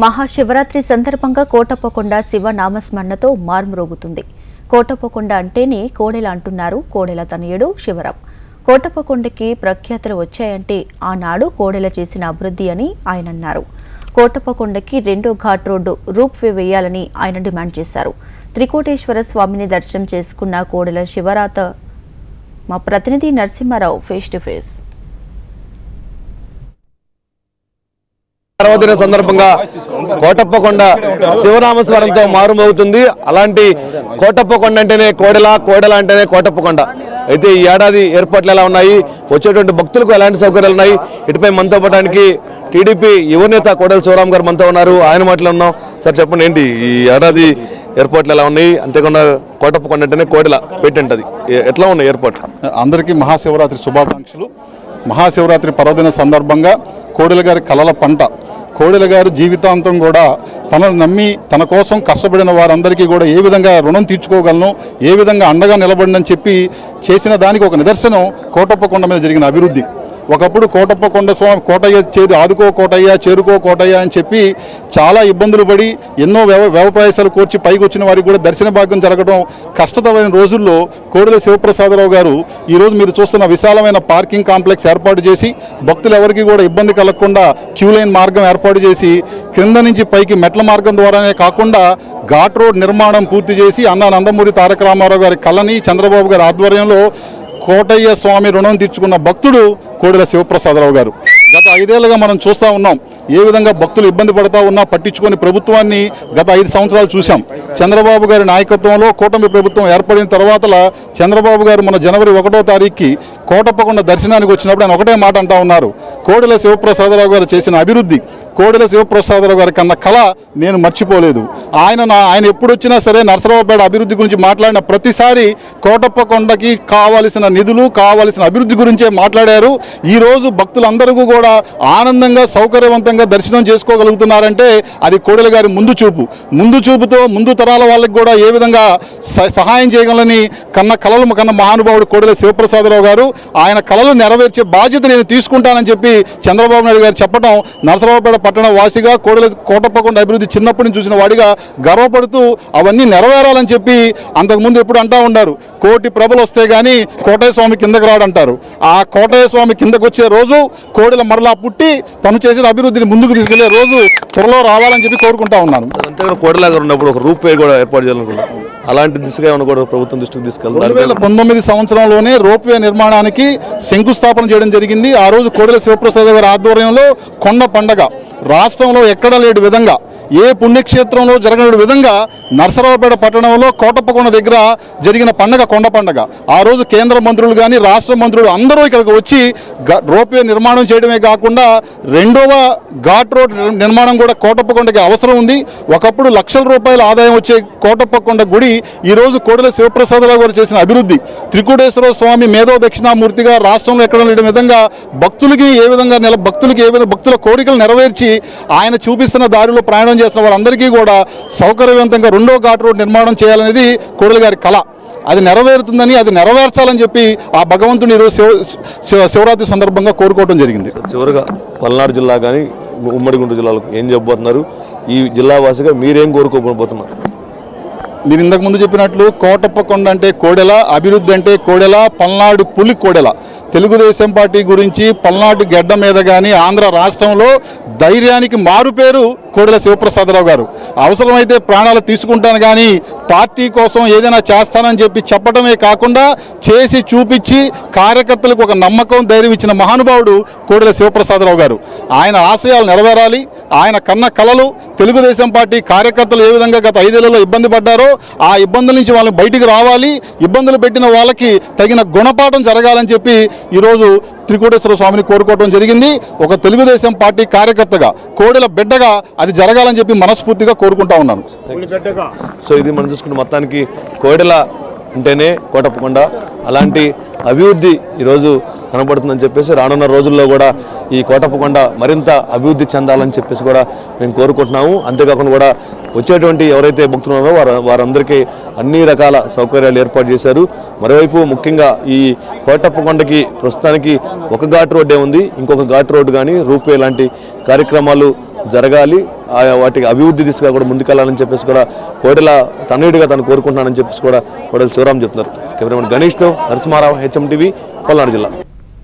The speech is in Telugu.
మహాశివరాత్రి సందర్భంగా కోటప్పకొండ శివ నామస్మరణతో మార్మరోగుతుంది. కోటప్పకొండ అంటేనే కోడెల అంటున్నారు కోడెల తనయుడు శివరాం. కోటప్పకొండకి ప్రఖ్యాతులు వచ్చాయంటే ఆనాడు కోడెల చేసిన అభివృద్ధి అని ఆయన అన్నారు. కోటప్పకొండకి రెండో ఘాట్ రోడ్డు రూప్వే వేయాలని ఆయన డిమాండ్ చేశారు. త్రికోటేశ్వర స్వామిని దర్శనం చేసుకున్న కోడెల శివరాత మా ప్రతినిధి నరసింహారావు ఫేస్ టు ఫేస్. పర్వదిన సందర్భంగా కోటప్పకొండ శివనామస్వరంతో మారుమవుతుంది. అలాంటి కోటప్పకొండ అంటేనే కోడెల, కోడెల అంటేనే కోటప్పకొండ. అయితే ఈ ఏడాది ఏర్పాట్లు ఎలా ఉన్నాయి, వచ్చేటువంటి భక్తులకు ఎలాంటి సౌకర్యాలు ఉన్నాయి, ఇటుపై మనతో పడడానికి టీడీపీ యువనేత కోడెల శివరాం గారు మనతో ఉన్నారు. ఆయన మాటలు ఉన్నాం. సార్ చెప్పండి, ఏంటి ఈ ఏడాది ఏర్పాట్లు ఎలా ఉన్నాయి? అంతేకాకుండా కోటప్పకొండ అంటేనే కోడెల పెట్టింటది, ఎట్లా ఉన్నాయి ఏర్పాట్లు? అందరికీ మహాశివరాత్రి శుభాకాంక్షలు. మహాశివరాత్రి పర్వదిన సందర్భంగా కోడెల గారి కలల పంట, కోడెల గారు జీవితాంతం కూడా తనను నమ్మి తన కోసం కష్టపడిన వారందరికీ కూడా ఏ విధంగా రుణం తీర్చుకోగలను, ఏ విధంగా అండగా నిలబడినని చెప్పి చేసిన దానికి ఒక నిదర్శనం కోటప్పకొండ మీద జరిగిన అభివృద్ధి. ఒకప్పుడు కోటప్పకొండ స్వామి కోటయ్య చేదు ఆదుకో కోటయ్య చేరుకో కోటయ్య అని చెప్పి చాలా ఇబ్బందులు పడి ఎన్నో వ్యవప్రయాసాలు కోర్చి పైకి వచ్చిన వారికి కూడా దర్శన భాగ్యం జరగడం కష్టతరమైన రోజుల్లో కోడెల శివప్రసాదరావు గారు ఈరోజు మీరు చూస్తున్న విశాలమైన పార్కింగ్ కాంప్లెక్స్ ఏర్పాటు చేసి భక్తులు ఎవరికి కూడా ఇబ్బంది కలగకుండా క్యూ లైన్ మార్గం ఏర్పాటు చేసి కింద నుంచి పైకి మెట్ల మార్గం ద్వారానే కాకుండా ఘాట్ రోడ్ నిర్మాణం పూర్తి చేసి అన్నా నందమూరి తారక రామారావు గారి కళని చంద్రబాబు గారి ఆధ్వర్యంలో కోటయ్య స్వామి రుణం తీర్చుకున్న భక్తుడు కోడెల శివప్రసాదరావు గారు. గత 5 ఏళ్లుగా మనం చూస్తూ ఉన్నాం ఏ విధంగా భక్తులు ఇబ్బంది పడుతూ ఉన్నా పట్టించుకొని ప్రభుత్వాన్ని గత 5 సంవత్సరాలు చూసాం. చంద్రబాబు గారి నాయకత్వంలో కూటమి ప్రభుత్వం ఏర్పడిన తర్వాత చంద్రబాబు గారు మన జనవరి 1వ తారీఖుకి కోటప్పకొండ దర్శనానికి వచ్చినప్పుడు ఆయన ఒకటే మాట అంటా ఉన్నారు, కోడెల శివప్రసాదరావు గారు చేసిన అభివృద్ధి, కోడెల శివప్రసాదరావు గారి కన్న కళ నేను మర్చిపోలేదు. ఆయన ఎప్పుడు వచ్చినా సరే నరసరావుపేట అభివృద్ధి గురించి మాట్లాడిన ప్రతిసారి కోటప్పకొండకి కావాల్సిన నిధులు, కావాల్సిన అభివృద్ధి గురించే మాట్లాడారు. ఈరోజు భక్తులందరూ కూడా ఆనందంగా సౌకర్యవంతంగా దర్శనం చేసుకోగలుగుతున్నారంటే అది కోడెల గారి ముందు చూపుతో ముందు తరాల వాళ్ళకి కూడా ఏ విధంగా సహాయం చేయగలని కన్న మహానుభావుడు కోడెల శివప్రసాదరావు గారు. ఆయన కళలు నెరవేర్చే బాధ్యత నేను తీసుకుంటానని చెప్పి చంద్రబాబు నాయుడు గారు చెప్పడం నరసరావుపేట పట్టణ వాసిగా కోటప్పకొండ అభివృద్ధి చిన్నప్పటి నుంచి చూసిన వాడిగా గర్వపడుతూ అవన్నీ నెరవేరాలని చెప్పి అంతకుముందు ఎప్పుడు అంటా ఉన్నారు, కోటి ప్రభలు వస్తే గానీ కోటయ్య స్వామి కిందకు రాడంటారు. ఆ కోటయ్య స్వామి కిందకు వచ్చే రోజు కోడెల మరలా పుట్టి తను చేసిన అభివృద్ధిని ముందుకు తీసుకెళ్లే రోజు త్వరలో రావాలని చెప్పి కోరుకుంటా ఉన్నాను. కోడెల గారు ఉన్నప్పుడు ఒక రూపే కూడా ఏర్పాటు చేయాలనుకున్నాను. అలాంటి దిశగా ఏమైనా కూడా ప్రభుత్వం దృష్టికి తీసుకెళ్తారు. 2019 సంవత్సరంలోనే రోప్వే నిర్మాణానికి శంకుస్థాపన చేయడం జరిగింది. ఆ రోజు కోడెల శివప్రసాద్ గారి ఆధ్వర్యంలో కొండ పండగ రాష్ట్రంలో ఎక్కడ లేని విధంగా, ఏ పుణ్యక్షేత్రంలో జరగని విధంగా నరసరావుపేట పట్టణంలో కోటప్పకొండ దగ్గర జరిగిన పండగ కొండ పండగ. ఆ రోజు కేంద్ర మంత్రులు కానీ రాష్ట్ర మంత్రులు అందరూ ఇక్కడికి వచ్చి రోప్వే నిర్మాణం చేయడమే కాకుండా రెండవ ఘాట్ రోడ్ నిర్మాణం కూడా కోటప్పకొండకి అవసరం ఉంది. ఒకప్పుడు లక్షల రూపాయల ఆదాయం వచ్చే కోటప్పకొండ గుడి ఈరోజు కోడెల శివప్రసాదరావు గారు చేసిన అభివృద్ధి, త్రికోటేశ్వర స్వామి మేధో దక్షిణామూర్తిగా రాష్ట్రంలో ఎక్కడ లేని విధంగా భక్తులకి ఏ విధంగా భక్తుల కోరికలు నెరవేర్చి ఆయన చూపిస్తున్న దారిలో ప్రయాణం చేసిన వారందరికీ కూడా సౌకర్యవంతంగా రెండో ఘాట్ రోడ్ నిర్మాణం చేయాలనేది కోడెల గారి కళ. అది నెరవేరుతుందని, అది నెరవేర్చాలని చెప్పి ఆ భగవంతుని ఈరోజు శివరాత్రి సందర్భంగా కోరుకోవడం జరిగింది. చివరిగా పల్నాడు జిల్లా కానీ ఉమ్మడి గుంటూరు జిల్లాలకు ఏం చెప్పబోతున్నారు? ఈ జిల్లా వాసిగా మీరేం కోరుకోబోతున్నారు? మీరు ఇంతకు ముందు చెప్పినట్లు కోటప్పకొండ అంటే కోడెల, అభివృద్ధి అంటే కోడెల, పల్నాడు పులి కోడెల. తెలుగుదేశం పార్టీ గురించి పల్నాడు గడ్డ మీద కానీ ఆంధ్ర రాష్ట్రంలో ధైర్యానికి మారుపేరు కోడెల శివప్రసాదరావు గారు. అవసరమైతే ప్రాణాలు తీసుకుంటాను కానీ పార్టీ కోసం ఏదైనా చేస్తానని చెప్పి చెప్పడమే కాకుండా చేసి చూపించి కార్యకర్తలకు ఒక నమ్మకం, ధైర్యం ఇచ్చిన మహానుభావుడు కోడెల శివప్రసాదరావు గారు. ఆయన ఆశయాలు నెరవేరాలి. ఆయన కన్న కలలు తెలుగుదేశం పార్టీ కార్యకర్తలు ఏ విధంగా గత 5 ఏళ్లలో ఇబ్బంది పడ్డారో ఆ ఇబ్బందుల నుంచి వాళ్ళని బయటికి రావాలి, ఇబ్బందులు పెట్టిన వాళ్ళకి తగిన గుణపాఠం జరగాలని చెప్పి ఈరోజు త్రికోటేశ్వర స్వామిని కోరుకోవడం జరిగింది. ఒక తెలుగుదేశం పార్టీ కార్యకర్తగా, కోడెల బిడ్డగా అది జరగాలని చెప్పి మనస్ఫూర్తిగా కోరుకుంటా ఉన్నాను. సో ఇది మనం చూసుకుంటే మొత్తానికి కోడెల అంటేనే కోటప్పకొండ, అలాంటి అభివృద్ధి ఈరోజు కనబడుతుందని చెప్పేసి రానున్న రోజుల్లో కూడా ఈ కోటప్పకొండ మరింత అభివృద్ధి చెందాలని చెప్పేసి కూడా మేము కోరుకుంటున్నాము. అంతేకాకుండా కూడా వచ్చేటువంటి ఎవరైతే భక్తులు ఉన్నారో వారందరికీ అన్ని రకాల సౌకర్యాలు ఏర్పాటు చేశారు. మరోవైపు ముఖ్యంగా ఈ కోటప్పకొండకి ప్రస్తుతానికి ఒక ఘాట్ రోడ్డే ఉంది. ఇంకొక ఘాట్ రోడ్డు కానీ రూపే లాంటి కార్యక్రమాలు జరగాలి, వాటికి అభివృద్ధి దిశగా కూడా ముందుకెళ్లాలని చెప్పేసి కూడా కోడెల తనయుడిగా తను కోరుకుంటున్నానని చెప్పేసి కూడా కోడెల శివరాం చెప్తున్నారు. కెమెరామెన్ గణేష్తో నరసింహారావు, HM టీవీ, పల్నాడు జిల్లా.